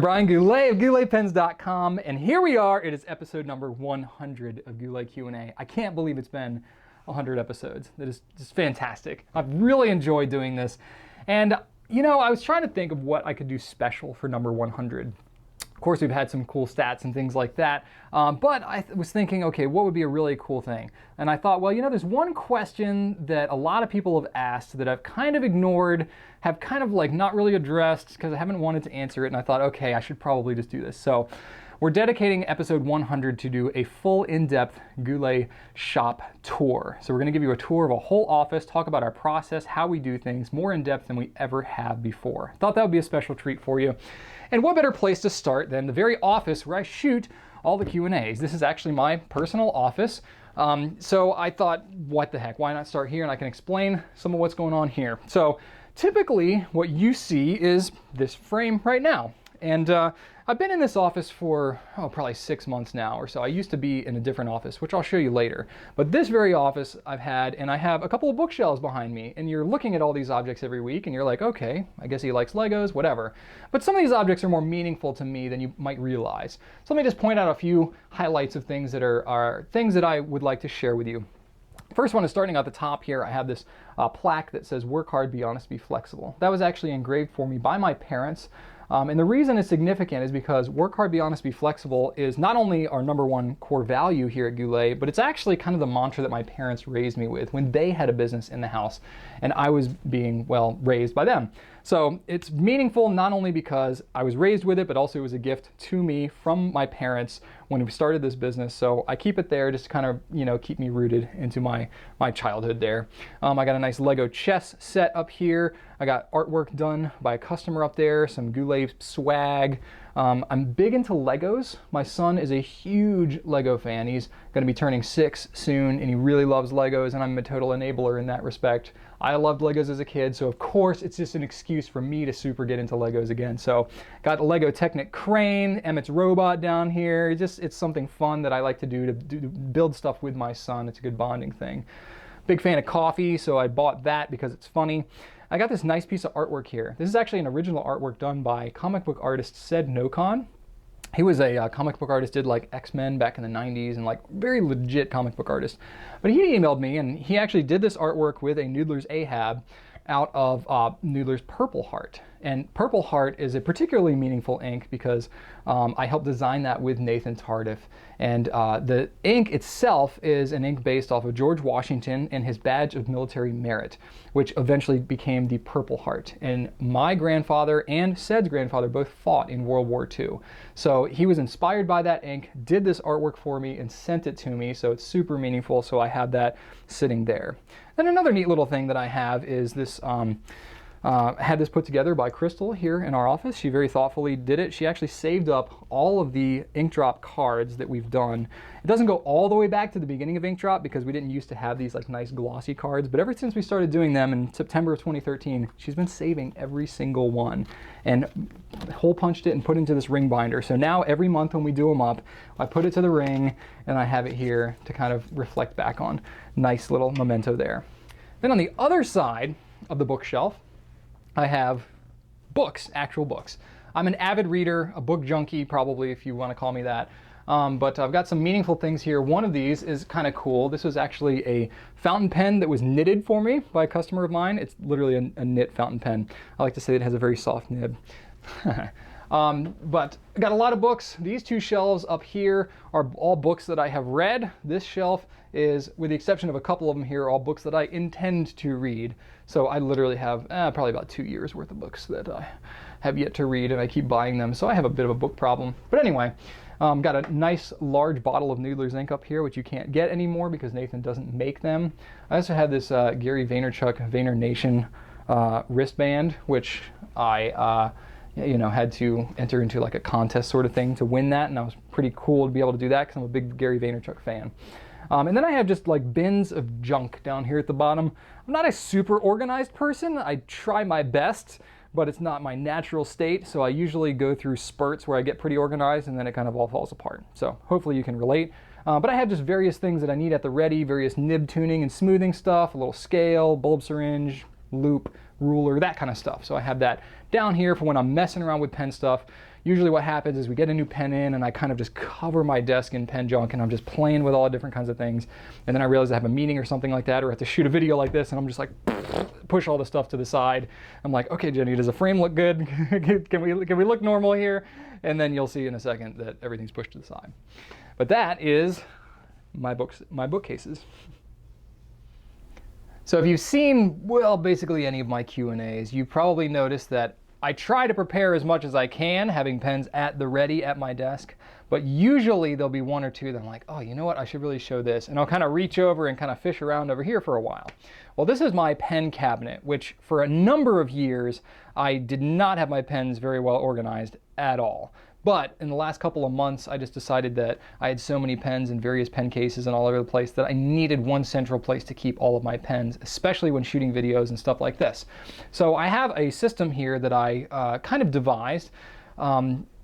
Brian Goulet of GouletPens.com, and here we are. It is episode number 100 of Goulet Q&A. I can't believe it's been 100 episodes. That is just fantastic. I've really enjoyed doing this, and you know, I was trying to think of what I could do special for number 100. Of course, we've had some cool stats and things like that, but I was thinking, okay, what would be a really cool thing? And I thought, well, you know, there's one question that a lot of people have asked that I've kind of ignored, have kind of like not really addressed because I haven't wanted to answer it, and I thought, okay, I should probably just do this. So we're dedicating episode 100 to do a full in-depth Goulet shop tour. So we're going to give you a tour of a whole office, talk about our process, how we do things more in depth than we ever have before. Thought that would be a special treat for you. And what better place to start than the very office where I shoot all the Q&As. This is actually my personal office. So I thought, what the heck, why not start here and I can explain some of what's going on here. So typically what you see is this frame right now. And I've been in this office for, probably 6 months now or so. I used to be in a different office, which I'll show you later. But this very office I've had, and I have a couple of bookshelves behind me, and you're looking at all these objects every week, and you're like, okay, I guess he likes Legos, whatever. But some of these objects are more meaningful to me than you might realize. So let me just point out a few highlights of things that are things that I would like to share with you. First one is starting at the top here. I have this plaque that says, "Work hard, be honest, be flexible." That was actually engraved for me by my parents. And the reason it's significant is because work hard, be honest, be flexible is not only our number one core value here at Goulet, but it's actually kind of the mantra that my parents raised me with when they had a business in the house and I was being, well, raised by them. So it's meaningful not only because I was raised with it, but also it was a gift to me from my parents when we started this business. So I keep it there just to kind of, you know, keep me rooted into my childhood there. I got a nice Lego chess set up here. I got artwork done by a customer up there, some Goulet swag. I'm big into Legos. My son is a huge Lego fan. He's going to be turning 6 soon, and he really loves Legos, and I'm a total enabler in that respect. I loved Legos as a kid, so of course it's just an excuse for me to super get into Legos again. So got a Lego Technic crane, Emmett's robot down here. It's something fun that I like to do to build stuff with my son. It's a good bonding thing. Big fan of coffee, so I bought that because it's funny. I got this nice piece of artwork here. This is actually an original artwork done by comic book artist Ced Nocon. He was a comic book artist, did like X-Men back in the 90s and like very legit comic book artist. But he emailed me and he actually did this artwork with a Noodler's Ahab out of Noodler's Purple Heart. And Purple Heart is a particularly meaningful ink because I helped design that with Nathan Tardif. And the ink itself is an ink based off of George Washington and his badge of military merit, which eventually became the Purple Heart. And my grandfather and Ced's grandfather both fought in World War II. So he was inspired by that ink, did this artwork for me, and sent it to me. So it's super meaningful. So I have that sitting there. Then another neat little thing that I have is this, had this put together by Crystal here in our office. She very thoughtfully did it. She actually saved up all of the ink drop cards that we've done. It doesn't go all the way back to the beginning of ink drop because we didn't used to have these like nice glossy cards, but ever since we started doing them in September of 2013, she's been saving every single one and hole punched it and put it into this ring binder. So now every month when we do them up, I put it to the ring and I have it here to kind of reflect back on. Nice little memento there. Then on the other side of the bookshelf, I have books, actual books. I'm an avid reader, a book junkie probably if you want to call me that. But I've got some meaningful things here. One of these is kind of cool. This was actually a fountain pen that was knitted for me by a customer of mine. It's literally a knit fountain pen. I like to say it has a very soft nib. But I got a lot of books. These two shelves up here are all books that I have read. This shelf is, with the exception of a couple of them here, all books that I intend to read. So I literally have probably about 2 years worth of books that I have yet to read, and I keep buying them. So I have a bit of a book problem. But anyway, got a nice large bottle of Noodler's ink up here, which you can't get anymore because Nathan doesn't make them. I also have this Gary Vaynerchuk Vayner Nation wristband, which I had to enter into like a contest sort of thing to win that, and that was pretty cool to be able to do that because I'm a big Gary Vaynerchuk fan. And then I have just like bins of junk down here at the bottom. I'm not a super organized person. I try my best, but it's not my natural state, so I usually go through spurts where I get pretty organized and then it kind of all falls apart. So hopefully you can relate. But I have just various things that I need at the ready, various nib tuning and smoothing stuff, a little scale, bulb syringe, loop, ruler, that kind of stuff. So I have that down here for when I'm messing around with pen stuff. Usually what happens is we get a new pen in and I kind of just cover my desk in pen junk and I'm just playing with all the different kinds of things. And then I realize I have a meeting or something like that, or I have to shoot a video like this, and I'm just like, push all the stuff to the side. I'm like, okay, Jenny, does the frame look good? Can we look normal here? And then you'll see in a second that everything's pushed to the side. But that is my bookcases. So if you've seen, well, basically any of my Q&As, you probably noticed that I try to prepare as much as I can, having pens at the ready at my desk, but usually there'll be one or two that I'm like, oh, you know what, I should really show this, and I'll kind of reach over and kind of fish around over here for a while. Well, this is my pen cabinet, which for a number of years, I did not have my pens very well organized at all. But in the last couple of months, I just decided that I had so many pens in various pen cases and all over the place that I needed one central place to keep all of my pens, especially when shooting videos and stuff like this. So I have a system here that I kind of devised.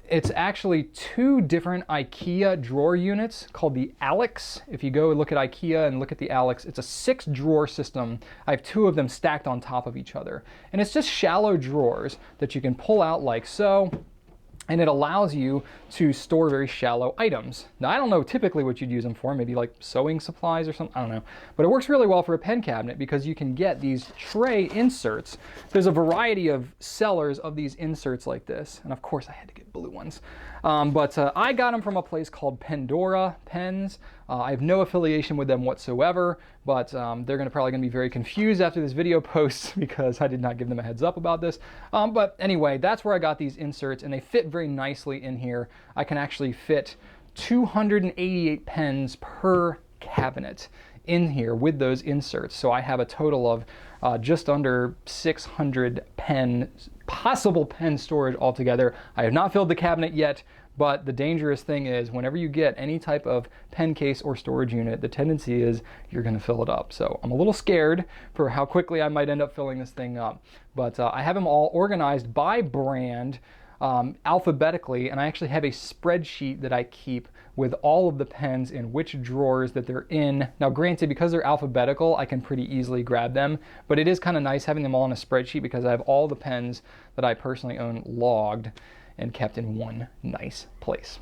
It's actually two different IKEA drawer units called the Alex. If you go and look at IKEA and look at the Alex, it's a 6-drawer system. I have 2 of them stacked on top of each other. And it's just shallow drawers that you can pull out like so. And it allows you to store very shallow items. Now, I don't know typically what you'd use them for, maybe like sewing supplies or something, I don't know. But it works really well for a pen cabinet because you can get these tray inserts. There's a variety of sellers of these inserts like this. And of course I had to get blue ones. But I got them from a place called Pandora Pens. I have no affiliation with them whatsoever, but they're probably gonna be very confused after this video posts because I did not give them a heads up about this. But anyway, that's where I got these inserts, and they fit very nicely in here. I can actually fit 288 pens per cabinet in here with those inserts. So I have a total of just under 600 possible pen storage altogether. I have not filled the cabinet yet, but the dangerous thing is whenever you get any type of pen case or storage unit, the tendency is you're gonna fill it up. So I'm a little scared for how quickly I might end up filling this thing up. But I have them all organized by brand, alphabetically, and I actually have a spreadsheet that I keep with all of the pens in which drawers that they're in. Now granted, because they're alphabetical, I can pretty easily grab them, but it is kind of nice having them all in a spreadsheet because I have all the pens that I personally own logged and kept in one nice place.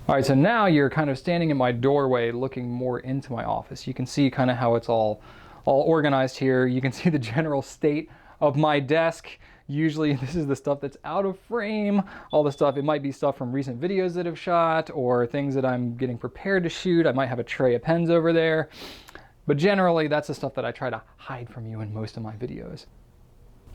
All right, so now you're kind of standing in my doorway looking more into my office. You can see kind of how it's all organized here. You can see the general state of my desk. Usually this is the stuff that's out of frame, all the stuff. It might be stuff from recent videos that I've shot or things that I'm getting prepared to shoot. I might have a tray of pens over there. But generally that's the stuff that I try to hide from you in most of my videos.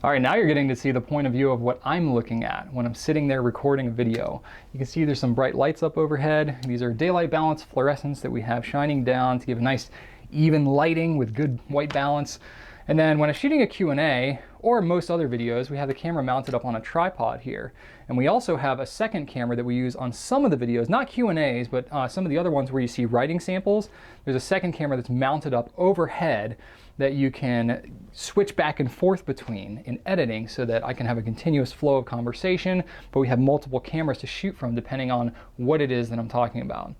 All right, now you're getting to see the point of view of what I'm looking at when I'm sitting there recording a video. You can see there's some bright lights up overhead. These are daylight balance fluorescents that we have shining down to give a nice even lighting with good white balance. And then when I'm shooting a Q&A or most other videos, we have the camera mounted up on a tripod here. And we also have a second camera that we use on some of the videos, not Q&As, but some of the other ones where you see writing samples. There's a second camera that's mounted up overhead that you can switch back and forth between in editing so that I can have a continuous flow of conversation, but we have multiple cameras to shoot from depending on what it is that I'm talking about.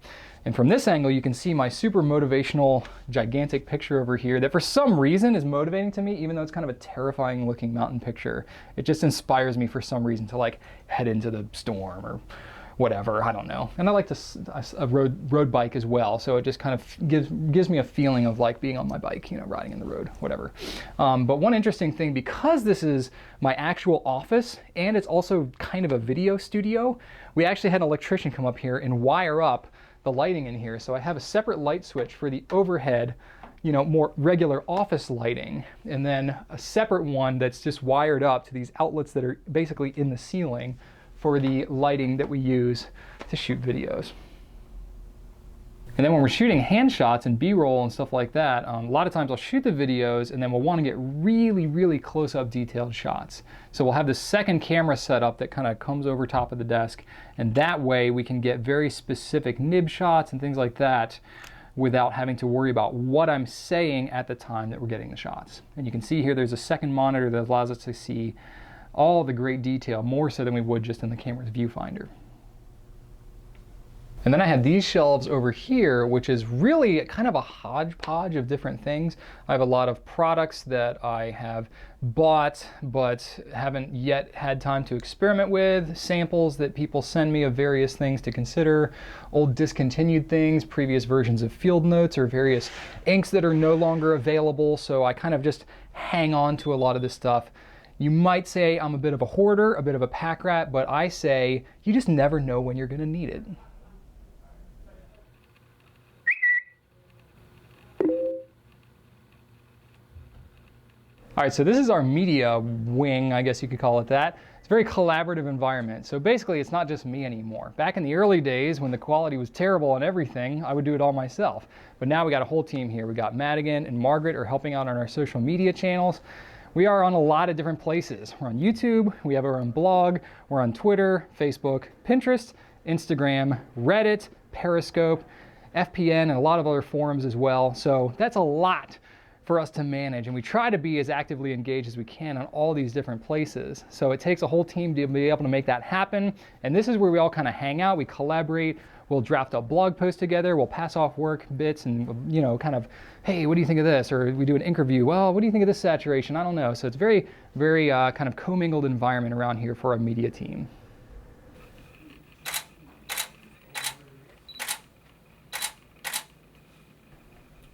And from this angle, you can see my super motivational, gigantic picture over here that for some reason is motivating to me, even though it's kind of a terrifying looking mountain picture. It just inspires me for some reason to like head into the storm or whatever, I don't know. And I like a road bike as well, so it just kind of gives me a feeling of like being on my bike, you know, riding in the road, whatever. But one interesting thing, because this is my actual office and it's also kind of a video studio, we actually had an electrician come up here and wire up the lighting in here. So I have a separate light switch for the overhead, you know, more regular office lighting, and then a separate one that's just wired up to these outlets that are basically in the ceiling for the lighting that we use to shoot videos. And then when we're shooting hand shots and B-roll and stuff like that, a lot of times I'll shoot the videos and then we'll want to get really, really close-up detailed shots. So we'll have this second camera set up that kind of comes over top of the desk, and that way we can get very specific nib shots and things like that without having to worry about what I'm saying at the time that we're getting the shots. And you can see here there's a second monitor that allows us to see all the great detail, more so than we would just in the camera's viewfinder. And then I have these shelves over here, which is really kind of a hodgepodge of different things. I have a lot of products that I have bought but haven't yet had time to experiment with, samples that people send me of various things to consider, old discontinued things, previous versions of field notes, or various inks that are no longer available. So I kind of just hang on to a lot of this stuff. You might say I'm a bit of a hoarder, a bit of a pack rat, but I say you just never know when you're going to need it. All right, so this is our media wing, I guess you could call it that. It's a very collaborative environment. So basically, it's not just me anymore. Back in the early days, when the quality was terrible on everything, I would do it all myself. But now we got a whole team here. We got Madigan and Margaret are helping out on our social media channels. We are on a lot of different places. We're on YouTube, we have our own blog, we're on Twitter, Facebook, Pinterest, Instagram, Reddit, Periscope, FPN, and a lot of other forums as well. So that's a lot for us to manage, and we try to be as actively engaged as we can on all these different places. So it takes a whole team to be able to make that happen, and this is where we all kind of hang out, we collaborate, we'll draft up blog posts together, we'll pass off work bits and, you know, kind of, hey, what do you think of this? Or we do an ink review, well, what do you think of this saturation? I don't know. So it's very, very kind of commingled environment around here for our media team.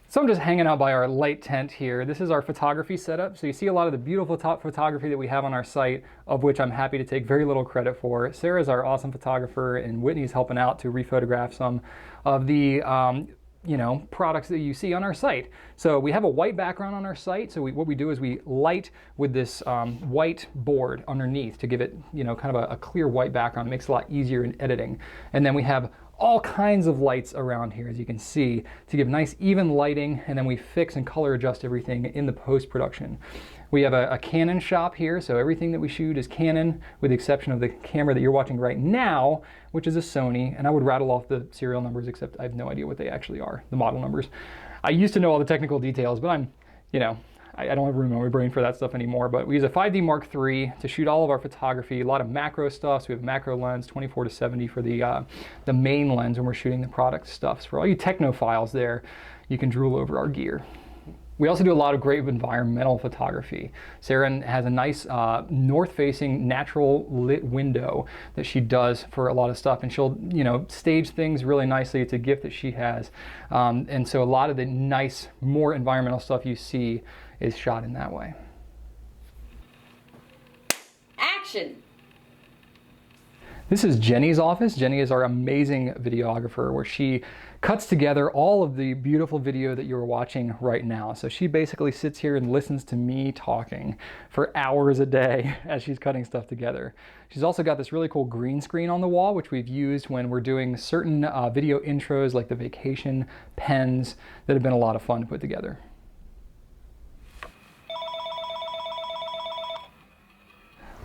So I'm just hanging out by our light tent here. This is our photography setup. So you see a lot of the beautiful top photography that we have on our site, of which I'm happy to take very little credit for. Sarah's our awesome photographer, and Whitney's helping out to rephotograph some of the you know, products that you see on our site. So we have a white background on our site. So what we do is we light with this white board underneath to give it, you know, kind of a clear white background. It makes it a lot easier in editing. And then we have all kinds of lights around here, as you can see, to give nice even lighting, and then we fix and color adjust everything in the post-production. We have a Canon shop here, so everything that we shoot is Canon, with the exception of the camera that you're watching right now, which is a Sony, and I would rattle off the serial numbers, except I have no idea what they actually are, the model numbers. I used to know all the technical details, but I'm, you know, I don't have room in my brain for that stuff anymore, but we use a 5D Mark III to shoot all of our photography, a lot of macro stuff. So we have macro lens, 24-70 for the main lens when we're shooting the product stuff. So for all you technophiles there, you can drool over our gear. We also do a lot of great environmental photography. Sarah has a nice north-facing natural lit window that she does for a lot of stuff, and she'll, you know, stage things really nicely. It's a gift that she has, and so a lot of the nice, more environmental stuff you see is shot in that way. Action! This is Jenny's office. Jenny is our amazing videographer, where she cuts together all of the beautiful video that you're watching right now. So she basically sits here and listens to me talking for hours a day as she's cutting stuff together. She's also got this really cool green screen on the wall, which we've used when we're doing certain video intros, like the vacation pens, that have been a lot of fun to put together.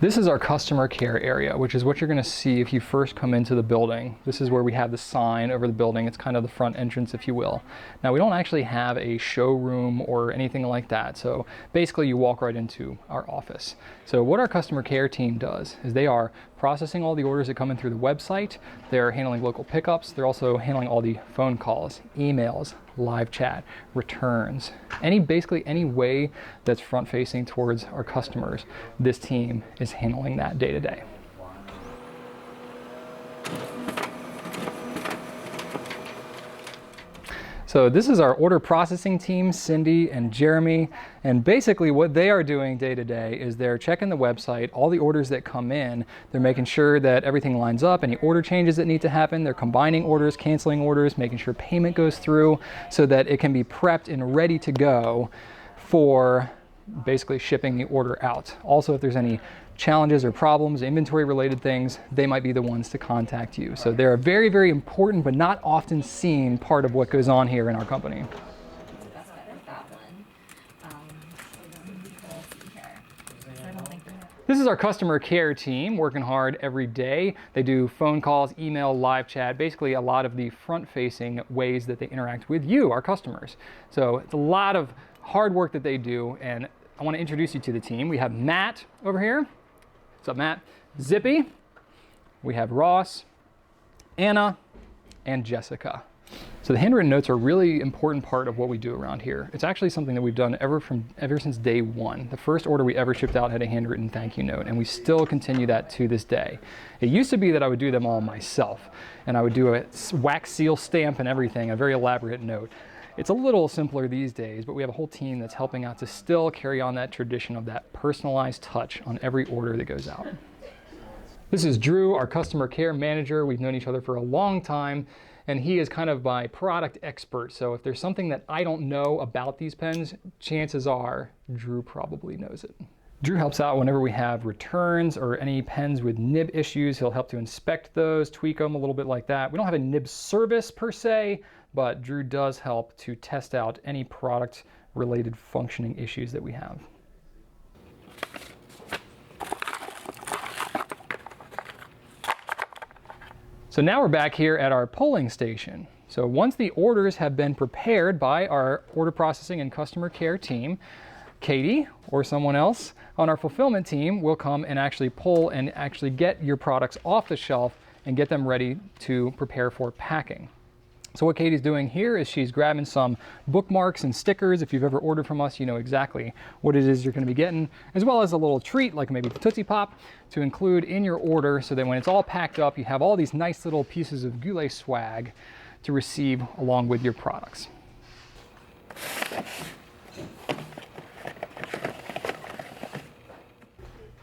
This is our customer care area, which is what you're going to see if you first come into the building. This is where we have the sign over the building. It's kind of the front entrance, if you will. Now, we don't actually have a showroom or anything like that. So basically, you walk right into our office. So what our customer care team does is they are processing all the orders that come in through the website. They're handling local pickups. They're also handling all the phone calls, emails, live chat, returns, basically any way that's front facing towards our customers. This team is handling that day to day. So this is our order processing team, Cindy and Jeremy, and basically what they are doing day to day is they're checking the website, all the orders that come in, they're making sure that everything lines up, any order changes that need to happen, they're combining orders, canceling orders, making sure payment goes through so that it can be prepped and ready to go for basically shipping the order out. Also, if there's any challenges or problems, inventory related things, they might be the ones to contact you. So they're a very, very important but not often seen part of what goes on here in our company. This is our customer care team working hard every day. They do phone calls, email, live chat, basically a lot of the front-facing ways that they interact with you, our customers. So it's a lot of hard work that they do, and I want to introduce you to the team. We have Matt over here. What's up, Matt? Zippy. We have Ross, Anna, and Jessica. So the handwritten notes are a really important part of what we do around here. It's actually something that we've done ever since day one. The first order we ever shipped out had a handwritten thank you note, and we still continue that to this day. It used to be that I would do them all myself, and I would do a wax seal stamp and everything, a very elaborate note. It's a little simpler these days, but we have a whole team that's helping out to still carry on that tradition of that personalized touch on every order that goes out. This is Drew, our customer care manager. We've known each other for a long time, and he is kind of my product expert. So if there's something that I don't know about these pens, chances are Drew probably knows it. Drew helps out whenever we have returns or any pens with nib issues. He'll help to inspect those, tweak them a little bit like that. We don't have a nib service per se, but Drew does help to test out any product related functioning issues that we have. So now we're back here at our pulling station. So once the orders have been prepared by our order processing and customer care team, Katie or someone else on our fulfillment team will come and actually pull and actually get your products off the shelf and get them ready to prepare for packing. So what Katie's doing here is she's grabbing some bookmarks and stickers. If you've ever ordered from us, you know exactly what it is you're going to be getting, as well as a little treat like maybe the Tootsie Pop to include in your order so that when it's all packed up, you have all these nice little pieces of Goulet swag to receive along with your products.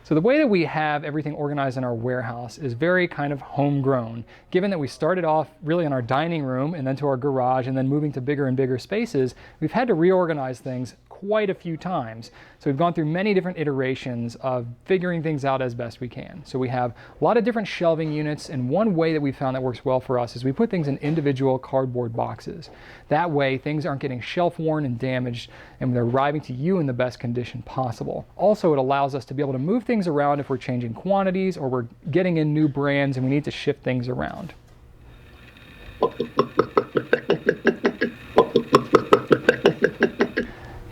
So the way that we have everything organized in our warehouse is very kind of homegrown. Given that we started off really in our dining room and then to our garage and then moving to bigger and bigger spaces, we've had to reorganize things quite a few times. So we've gone through many different iterations of figuring things out as best we can. So we have a lot of different shelving units, and one way that we found that works well for us is we put things in individual cardboard boxes. That way things aren't getting shelf worn and damaged, and they're arriving to you in the best condition possible. Also, it allows us to be able to move things around if we're changing quantities or we're getting in new brands and we need to shift things around.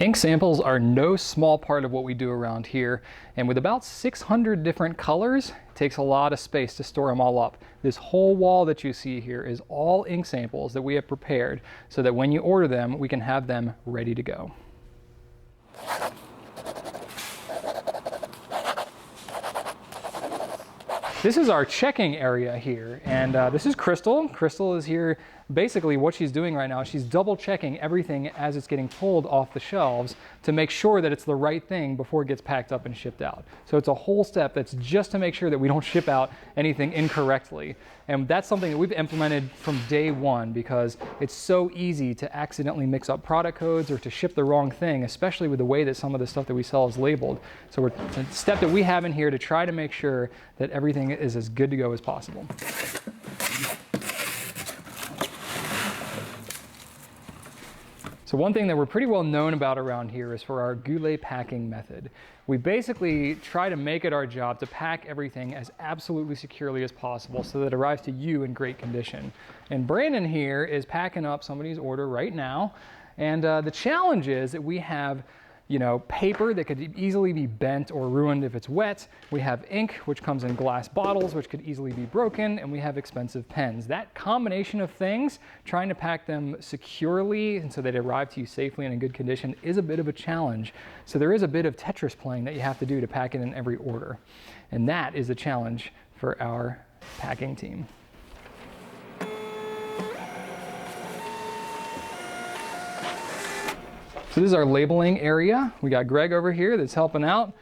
Ink samples are no small part of what we do around here, and with about 600 different colors, it takes a lot of space to store them all up. This whole wall that you see here is all ink samples that we have prepared so that when you order them, we can have them ready to go. This is our checking area here, and this is Crystal. Crystal is here. Basically what she's doing right now, she's double checking everything as it's getting pulled off the shelves to make sure that it's the right thing before it gets packed up and shipped out. So it's a whole step that's just to make sure that we don't ship out anything incorrectly. And that's something that we've implemented from day one because it's so easy to accidentally mix up product codes or to ship the wrong thing, especially with the way that some of the stuff that we sell is labeled. So it's a step that we have in here to try to make sure that everything is as good to go as possible. So one thing that we're pretty well known about around here is for our Goulet packing method. We basically try to make it our job to pack everything as absolutely securely as possible so that it arrives to you in great condition. And Brandon here is packing up somebody's order right now. And the challenge is that we have paper that could easily be bent or ruined if it's wet. We have ink, which comes in glass bottles, which could easily be broken, and we have expensive pens. That combination of things, trying to pack them securely and so they arrive to you safely and in good condition, is a bit of a challenge. So there is a bit of Tetris playing that you have to do to pack it in every order. And that is a challenge for our packing team. So this is our labeling area. We got Greg over here that's helping out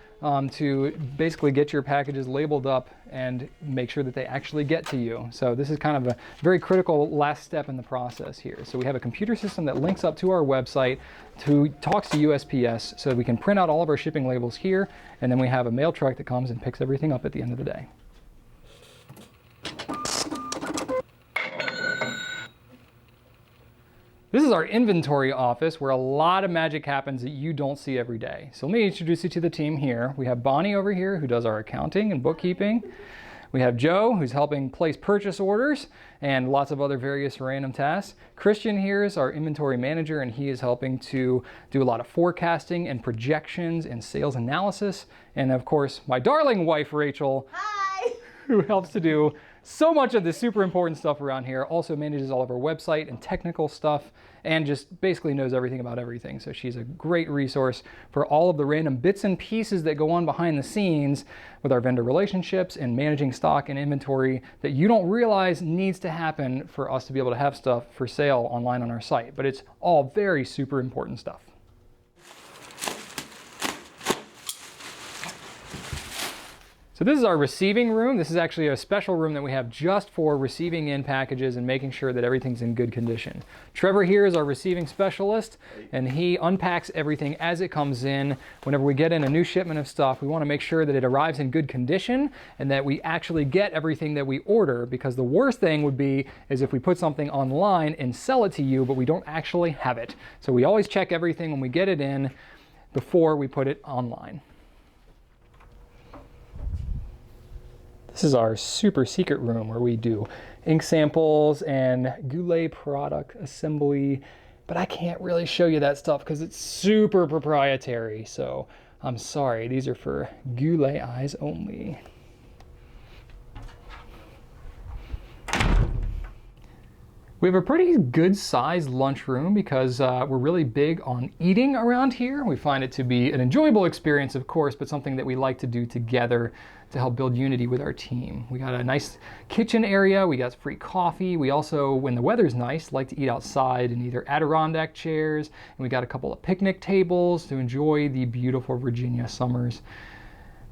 to basically get your packages labeled up and make sure that they actually get to you. So this is kind of a very critical last step in the process here. So we have a computer system that links up to our website, talks to USPS, so we can print out all of our shipping labels here, and then we have a mail truck that comes and picks everything up at the end of the day. This is our inventory office where a lot of magic happens that you don't see every day. So let me introduce you to the team here. We have Bonnie over here who does our accounting and bookkeeping. We have Joe who's helping place purchase orders and lots of other various random tasks. Christian here is our inventory manager, and he is helping to do a lot of forecasting and projections and sales analysis. And of course, my darling wife, Rachel, hi, who helps to do so much of the super important stuff around here, also manages all of our website and technical stuff, and just basically knows everything about everything. So she's a great resource for all of the random bits and pieces that go on behind the scenes with our vendor relationships and managing stock and inventory that you don't realize needs to happen for us to be able to have stuff for sale online on our site. But it's all very super important stuff. So this is our receiving room. This is actually a special room that we have just for receiving in packages and making sure that everything's in good condition. Trevor here is our receiving specialist, and he unpacks everything as it comes in. Whenever we get in a new shipment of stuff, we want to make sure that it arrives in good condition and that we actually get everything that we order, because the worst thing would be is if we put something online and sell it to you, but we don't actually have it. So we always check everything when we get it in before we put it online. This is our super secret room where we do ink samples and Goulet product assembly, but I can't really show you that stuff because it's super proprietary. So I'm sorry, these are for Goulet eyes only. We have a pretty good sized lunchroom because we're really big on eating around here. We find it to be an enjoyable experience, of course, but something that we like to do together to help build unity with our team. We got a nice kitchen area, we got free coffee. We also, when the weather's nice, like to eat outside in either Adirondack chairs, and we got a couple of picnic tables to enjoy the beautiful Virginia summers.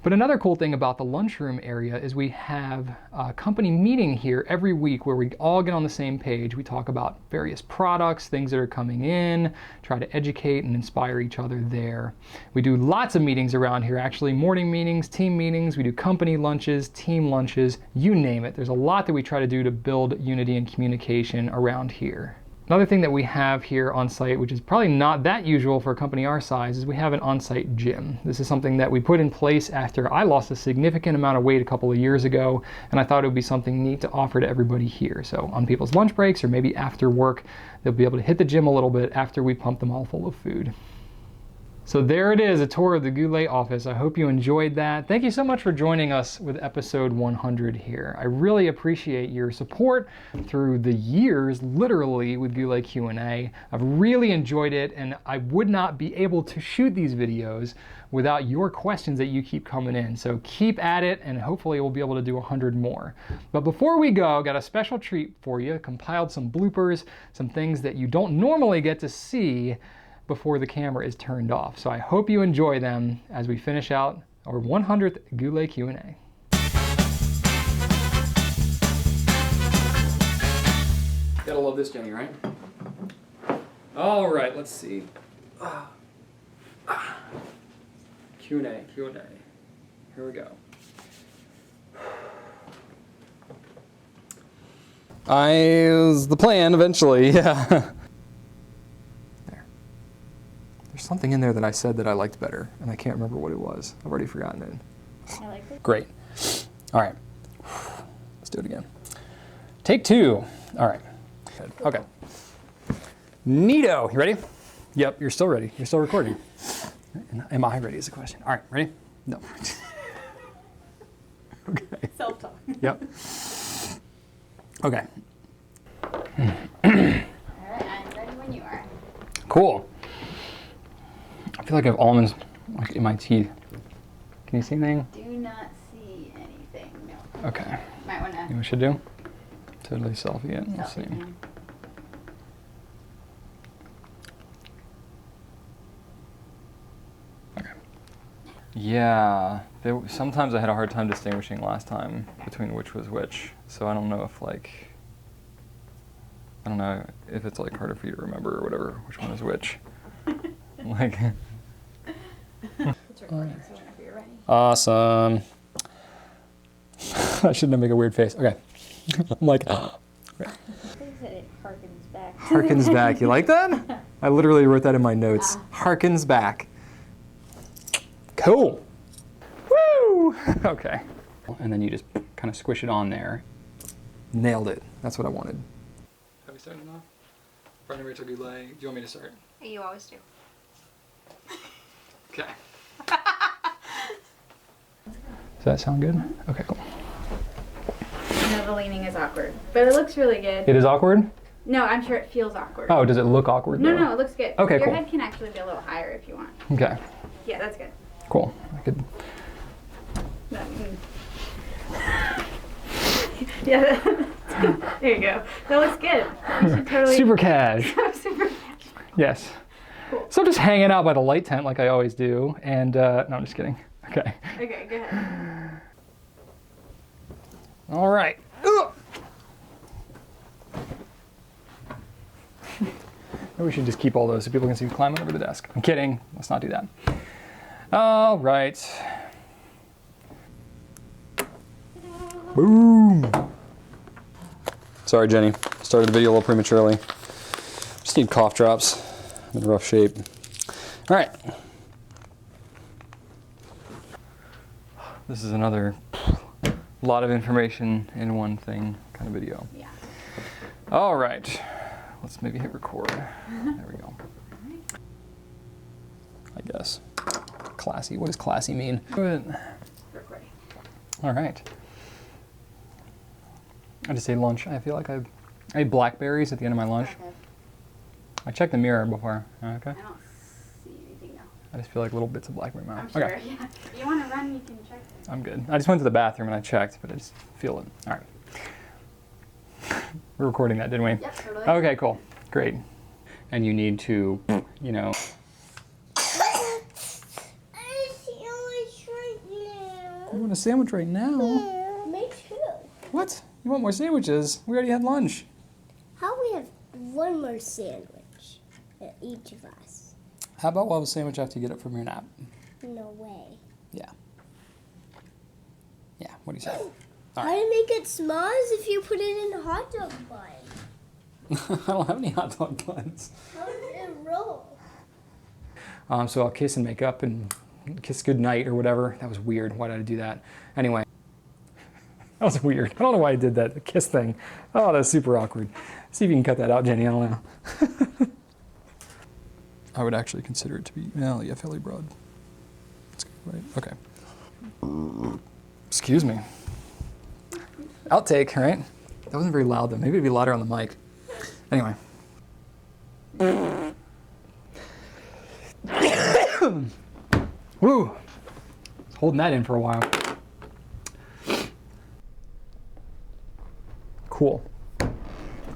But another cool thing about the lunchroom area is we have a company meeting here every week where we all get on the same page. We talk about various products, things that are coming in, try to educate and inspire each other there. We do lots of meetings around here, actually, morning meetings, team meetings, we do company lunches, team lunches, you name it. There's a lot that we try to do to build unity and communication around here. Another thing that we have here on site, which is probably not that usual for a company our size, is we have an on-site gym. This is something that we put in place after I lost a significant amount of weight a couple of years ago, and I thought it would be something neat to offer to everybody here. So on people's lunch breaks or maybe after work, they'll be able to hit the gym a little bit after we pump them all full of food. So there it is, a tour of the Goulet office. I hope you enjoyed that. Thank you so much for joining us with episode 100 here. I really appreciate your support through the years, literally, with Goulet Q&A. I've really enjoyed it, and I would not be able to shoot these videos without your questions that you keep coming in. So keep at it, and hopefully we'll be able to do 100 more. But before we go, got a special treat for you. Compiled some bloopers, some things that you don't normally get to see before the camera is turned off. So I hope you enjoy them as we finish out our 100th Goulet Q&A. Gotta love this, Jenny, right? All right, let's see. Q&A. Here we go. Was the plan eventually, yeah. Something in there that I said that I liked better, and I can't remember what it was. I've already forgotten it. I like it. Great. All right. Let's do it again. Take two. All right. Okay. Neato. You ready? Yep, you're still ready. You're still recording. Am I ready is the question. All right, ready? No. Okay. Self-talk. Yep. Okay. All right, I'm ready when you are. Cool. I feel like I have almonds in my teeth. Can you see anything? Do not see anything, no. Okay. Might want You know to what we should do? Totally selfie it. Let's see. Yeah, sometimes I had a hard time distinguishing last time between which was which. So I don't know if I don't know if it's like harder for you to remember or whatever, which one is which. Like. It's recording, so whenever you're ready. Awesome. I shouldn't make a weird face. Okay. I'm like, I think that it harkens back. harkens back. You like that? I literally wrote that in my notes. Harkens back. Cool. Woo! Okay. And then you just kind of squish it on there. Nailed it. That's what I wanted. Have we started now? Brandon Rachel Goulet. Do you want me to start? You always do. Okay. Does that sound good? Okay, cool. I know the leaning is awkward, but it looks really good. It is awkward? No, I'm sure it feels awkward. Oh, does it look awkward No, though? no, it looks good. Okay, Your cool. head can actually be a little higher if you want. Okay, Yeah, that's good. cool. I could. Yeah, there you go. That looks good. You should totally. Super cash. Super. Yes. Cool. So I'm just hanging out by the light tent like I always do, and no, I'm just kidding. Okay. Okay, go ahead. All right. Ugh. Maybe we should just keep all those so people can see me climbing over the desk. I'm kidding. Let's not do that. All right. Boom. Sorry, Jenny. Started the video a little prematurely. Just need cough drops. I'm in rough shape. All right. This is another lot of information in one thing kind of video. Yeah. All right. Let's maybe hit record. There we go. I guess. Classy. What does classy mean? Good. Recording. All right. I just ate lunch. I feel like I ate blackberries at the end of my lunch. Okay. I checked the mirror before. Okay. I don't see anything now. I just feel like little bits of blackberry in my I'm mouth. sure. Okay. Yeah. If you want to run, you can check. I'm good. I just went to the bathroom and I checked, but I just feel it. All right. We're recording that, didn't we? Yep, totally. Okay, cool. Great. And you need to, you know. You want a sandwich right now? Me too. What? You want more sandwiches? We already had lunch. How we have one more sandwich at each of us? How about we'll have a sandwich after you get up from your nap? No way. Yeah. Yeah, what do you say? How do you make it small as if you put it in a hot dog bun? I don't have any hot dog buns. How does it roll? So I'll kiss and make up and kiss goodnight or whatever. That was weird. Why did I do that? Anyway. That was weird. I don't know why I did that. The kiss thing. Oh, that's super awkward. See if you can cut that out, Jenny. I don't know. I would actually consider it to be, well, yeah, fairly broad. That's good, right? Okay. Excuse me. Outtake, right? That wasn't very loud though. Maybe it'd be louder on the mic. Anyway. Woo! Was holding that in for a while. Cool.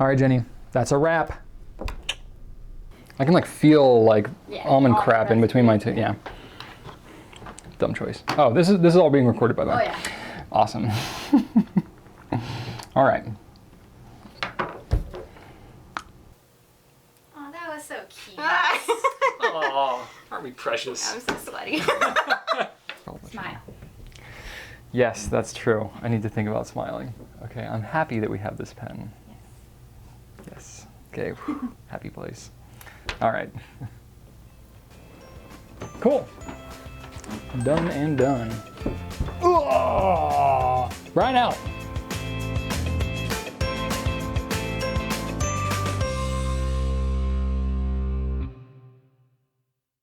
All right, Jenny, that's a wrap. I can like feel like almond crap in between my teeth. Yeah. Dumb choice. Oh, this is all being recorded, by the way. Oh yeah. Awesome. All right. Oh, that was so cute. Oh, aren't we precious? I'm so sweaty. Smile. Yes, that's true. I need to think about smiling. Okay, I'm happy that we have this pen. Yes. Okay, happy place. All right. Cool. Done and done. Brian out.